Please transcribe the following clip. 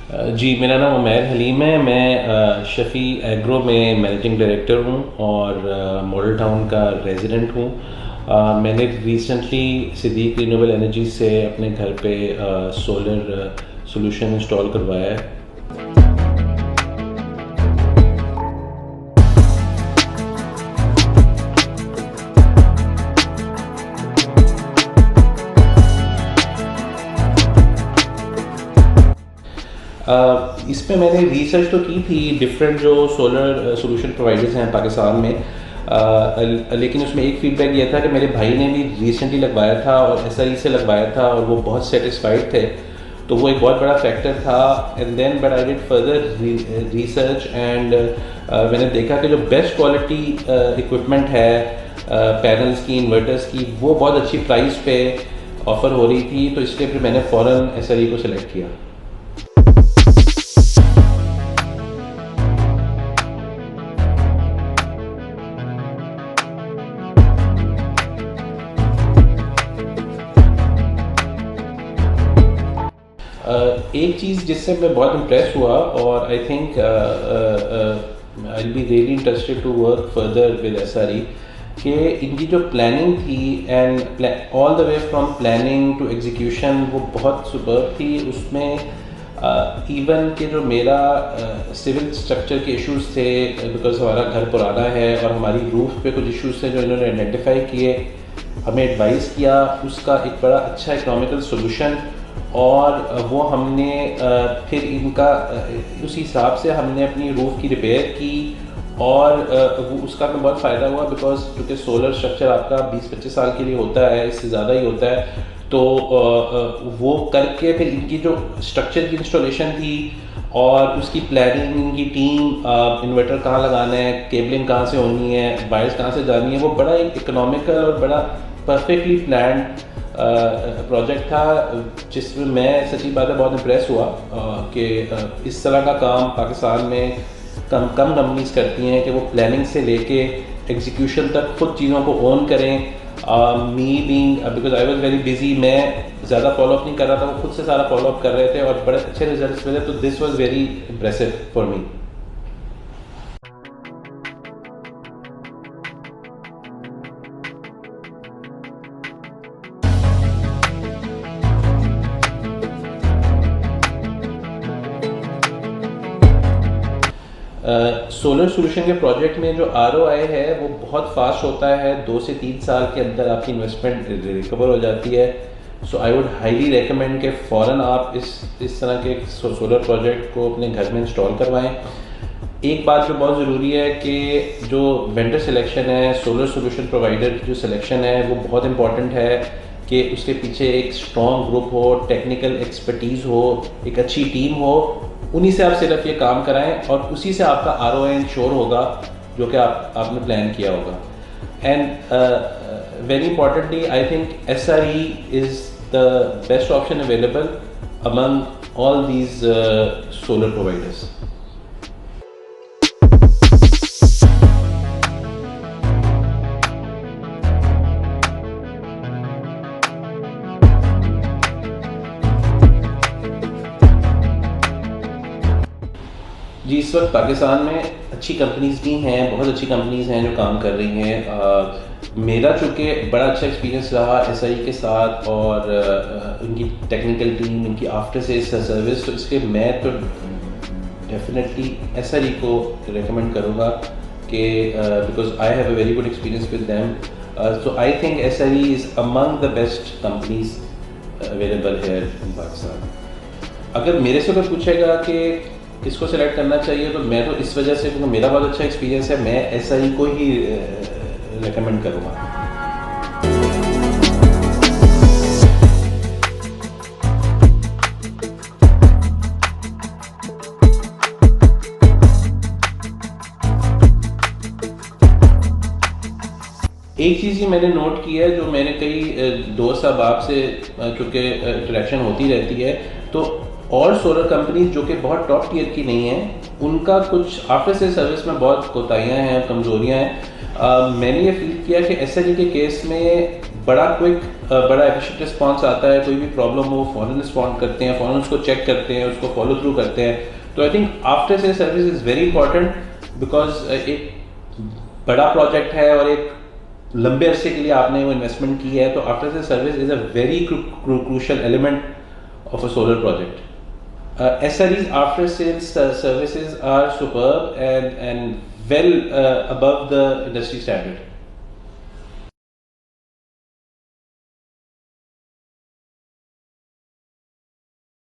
जी, मेरा नाम उमैर हलीम है। मैं शफ़ी एग्रो में मैनेजिंग डायरेक्टर हूँ और मॉडल टाउन का रेज़िडेंट हूँ। मैंने रिसेंटली सिद्दीक़ रिन्यूएबल एनर्जी से अपने घर पे सोलर सॉल्यूशन इंस्टॉल करवाया है। इस पे मैंने रिसर्च तो की थी डिफरेंट जो सोलर सॉल्यूशन प्रोवाइडर्स हैं पाकिस्तान में, लेकिन उसमें एक फीडबैक ये था कि मेरे भाई ने भी रिसेंटली लगवाया था और एसआई से लगवाया था और वो बहुत सेटिस्फाइड थे, तो वो एक बहुत बड़ा फैक्टर था। And then but I did further research and मैंने देखा कि जो बेस्ट क्वालिटी इक्विपमेंट है पैनल्स की, इन्वर्टर्स की, वो बहुत अच्छी प्राइस पे ऑफ़र हो रही थी, तो इसलिए फिर मैंने फ़ौरन एसआई को सिलेक्ट किया। एक चीज़ जिससे मैं बहुत इम्प्रेस हुआ और I think I will be really interested to work further with SRE कि इनकी जो प्लानिंग थी and all the way from planning to execution वो बहुत सुपर थी। उसमें इवन कि जो मेरा सिविल स्ट्रक्चर के इश्यूज थे, बिकॉज हमारा घर पुराना है और हमारी रूफ पे कुछ इश्यूज थे जो इन्होंने आइडेंटिफाई किए, हमें एडवाइस किया, उसका एक बड़ा अच्छा इकोनॉमिकल सोल्यूशन, और वो हमने फिर इनका उस हिसाब से हमने अपनी रूफ़ की रिपेयर की और वो उसका हमें बहुत फ़ायदा हुआ, बिकॉज क्योंकि सोलर स्ट्रक्चर आपका 20-25 साल के लिए होता है, इससे ज़्यादा ही होता है, तो वो करके फिर इनकी जो स्ट्रक्चर की इंस्टॉलेशन थी और उसकी प्लानिंग, इनकी टीम, इन्वर्टर कहाँ लगाना है, केबलिंग कहाँ से होनी है, वायर्स कहाँ से जानी है, वो बड़ा एक इकोनॉमिकल और बड़ा परफेक्टली प्लान्ड प्रोजेक्ट था, जिसमें मैं सच्ची बात है बहुत इम्प्रेस हुआ कि इस तरह का काम पाकिस्तान में कम कंपनीज करती हैं कि वो प्लानिंग से लेके एग्जीक्यूशन तक खुद चीज़ों को ओन करें। Me being, because I was very busy, मैं ज़्यादा फॉलोअप नहीं कर रहा था, वो खुद से सारा फॉलोअप कर रहे थे और बड़े अच्छे रिजल्ट्स मिले, तो this was very impressive for me. Solar solution के प्रोजेक्ट में जो आरओआई है वो बहुत फास्ट होता है, 2 से 3 साल के अंदर आपकी इन्वेस्टमेंट रिकवर हो जाती है। सो आई वुड हाईली रेकमेंड कि फ़ौरन आप इस तरह के सोलर प्रोजेक्ट को अपने घर में इंस्टॉल करवाएं। एक बात जो बहुत ज़रूरी है कि जो वेंडर सिलेक्शन है, सोलर सॉल्यूशन प्रोवाइडर की जो सिलेक्शन है वो बहुत इंपॉर्टेंट है कि उसके पीछे एक स्ट्रॉन्ग ग्रुप हो, टेक्निकल एक्सपर्टीज़ हो, एक अच्छी टीम हो, उन्हीं से आप सिर्फ ये काम कराएं और उसी से आपका आरओआई इंश्योर होगा जो कि आपने प्लान किया होगा। And very importantly I think SRE is the best option available among all these solar providers. जी, इस वक्त पाकिस्तान में अच्छी कंपनीज़ भी हैं, बहुत अच्छी कंपनीज़ हैं जो काम कर रही हैं। मेरा चूँकि बड़ा अच्छा एक्सपीरियंस रहा एसआई के साथ और इनकी टेक्निकल टीम, इनकी आफ्टर सेल्स सर्विस, तो इसलिए मैं तो डेफिनेटली एसआई को रेकमेंड करूँगा कि because I have a very good experience with them. So I think SI is among the best companies available here in Pakistan. अगर मेरे से कोई पूछेगा कि किसको सेलेक्ट करना चाहिए, तो मैं तो इस वजह से, क्योंकि मेरा बहुत अच्छा एक्सपीरियंस है, मैं एसआई को ही रेकमेंड करूँगा। एक चीज़ ही मैंने नोट की है, जो मैंने कई दोस्त अहबाब से चूँकि इंटरेक्शन होती रहती है, तो और सोलर कंपनीज जो कि बहुत टॉप टियर की नहीं हैं, उनका कुछ आफ्टर सेल सर्विस में बहुत कोताहियाँ हैं, कमज़ोरियाँ हैं। मैंने ये फील किया कि एसएलई के केस में बड़ा क्विक बड़ा एफिशिएंट रिस्पॉन्स आता है, कोई भी प्रॉब्लम हो फ़ौरन रिस्पॉन्ड करते हैं, फ़ौरन उसको चेक करते हैं, उसको फॉलो थ्रू करते हैं। तो I think after sale service is very important, because एक बड़ा प्रोजेक्ट है और एक लंबे अरसे के लिए आपने वो इन्वेस्टमेंट की है, तो after sale service is a very crucial element of a solar project. SRE's after sales services are superb and well above the industry standard.